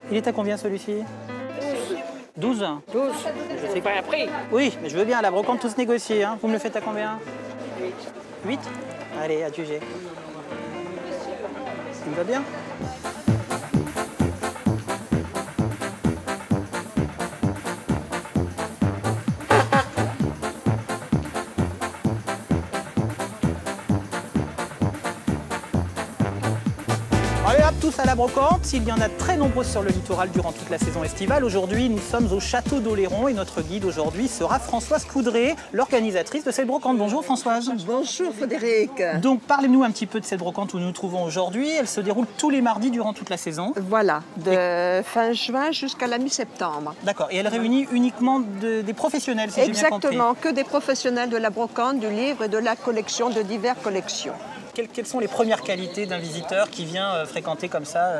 Il est à combien celui-ci? 12. 12. Je sais Pas un prix. Oui, mais je veux bien, la brocante, tout se négocie. Hein. Vous me le faites à combien? 8. Allez, à juger. Ça me va bien. Allez hop, tous à la brocante. Il y en a très nombreuses sur le littoral durant toute la saison estivale. Aujourd'hui, nous sommes au château d'Oléron et notre guide aujourd'hui sera Françoise Coudray, l'organisatrice de cette brocante. Bonjour Françoise. Bonjour Frédéric. Donc parlez-nous un petit peu de cette brocante où nous nous trouvons aujourd'hui. Elle se déroule tous les mardis durant toute la saison. Voilà, de fin juin jusqu'à la mi-septembre. D'accord. Et elle réunit uniquement des professionnels, si j'ai bien compris. Exactement, que des professionnels de la brocante, du livre et de la collection, de diverses collections. Quelles sont les premières qualités d'un visiteur qui vient fréquenter comme ça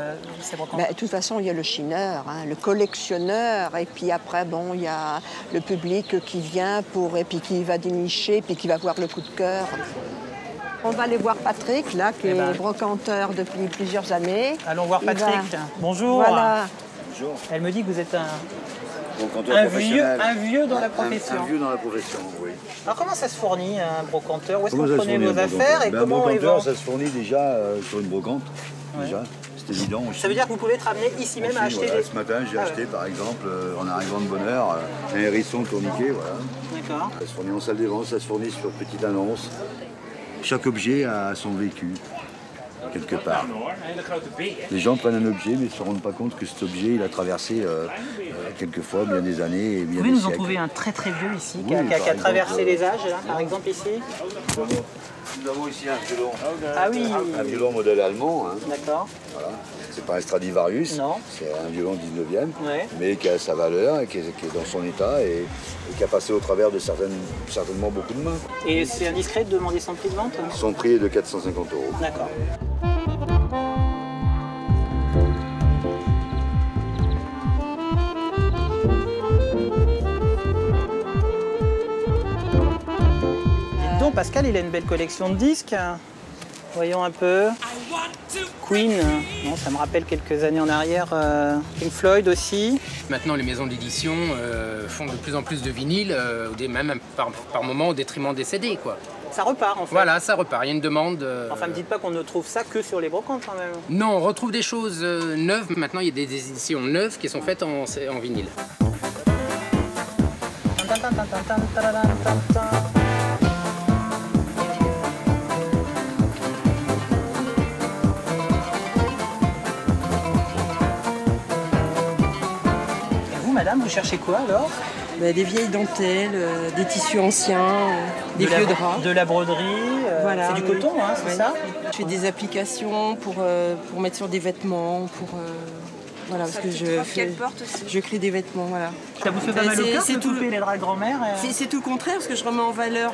ces brocantes? De toute façon, il y a le chineur, le collectionneur, et puis après, bon, il y a le public qui vient et puis qui va dénicher, puis qui va voir le coup de cœur. On va aller voir Patrick, là, qui est brocanteur depuis plusieurs années. Allons voir Patrick. Bonjour. Voilà. Bonjour. Elle me dit que vous êtes Brocanteur un professionnel. vieux dans la profession. Un vieux dans la profession, oui. Alors comment ça se fournit un brocanteur? Où est-ce que Comment vous ça se prenez fournit, vos un affaires et brocanteur? comment on Un les vend? brocanteur, ça se fournit déjà sur une brocante. Ouais. Déjà, c'est évident aussi. Ça veut dire que vous pouvez être amené ici même à Aussi, acheter voilà, des... Ce matin, j'ai acheté par exemple, en arrivant de bonne heure, un hérisson tourniquet. Voilà. D'accord. Ça se fournit en salle des ventes, ça se fournit sur petite annonce. Chaque objet a son vécu, quelque part. Les gens prennent un objet mais ne se rendent pas compte que cet objet il a traversé quelquefois bien des années et bien Vous pouvez des nous en siècles. trouver un très très vieux ici, Oui, qui a par traversé exemple, les âges, là, par exemple ici? Nous avons ici un violon. Ah oui, Un violon modèle allemand. Hein. D'accord. Voilà. C'est pas un Stradivarius, Non. c'est un violon 19e, Ouais. mais qui a sa valeur, et qui est dans son état et qui a passé au travers de certainement beaucoup de mains. Et c'est indiscret de demander son prix de vente? Son prix est de 450 €. D'accord. Dites donc, Pascal, il a une belle collection de disques. Voyons un peu. Queen, non, ça me rappelle quelques années en arrière. Pink Floyd aussi. Maintenant, les maisons d'édition font de plus en plus de vinyles, même par moment au détriment des CD, quoi. Ça repart en fait. Voilà, ça repart. Il y a une demande. Enfin, me dites pas qu'on ne trouve ça que sur les brocantes quand même. Non, on retrouve des choses neuves. Maintenant, il y a des éditions neuves qui sont faites en vinyle. Et vous, madame, vous cherchez quoi alors? Des vieilles dentelles, des tissus anciens, des vieux draps. De la broderie, Voilà, c'est du oui. coton, hein, c'est Ouais. ça? Je fais des applications pour mettre sur des vêtements, voilà, parce que je crée des vêtements, voilà. Ça vous fait pas mal au cœur c'est de tout couper les draps de grand-mère? C'est tout le contraire, parce que je remets en valeur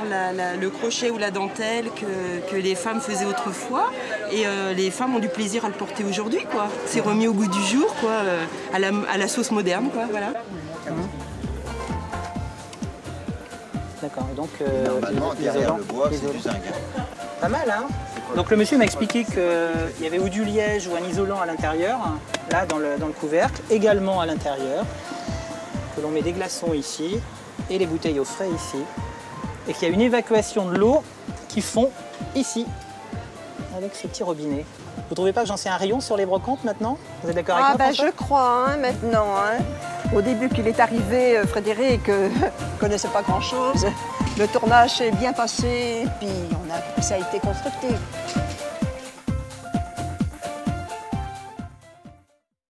le crochet ou la dentelle que les femmes faisaient autrefois, et les femmes ont du plaisir à le porter aujourd'hui, quoi. C'est remis au goût du jour, quoi, à la sauce moderne, quoi, voilà. D'accord, et donc... Normalement, derrière le bois, c'est du zinc. Pas mal, hein? Donc le monsieur m'a expliqué qu'il y avait ou du liège ou un isolant à l'intérieur, là dans le couvercle, également à l'intérieur, que l'on met des glaçons ici et les bouteilles au frais ici, et qu'il y a une évacuation de l'eau qui fond ici, avec ce petit robinet. Vous trouvez pas que j'en sais un rayon sur les brocantes maintenant? Vous êtes d'accord avec moi, François? Je crois, hein, maintenant. Hein. Au début qu'il est arrivé, Frédéric ne connaissait pas grand-chose. Le tournage s'est bien passé, puis ça a été constructif.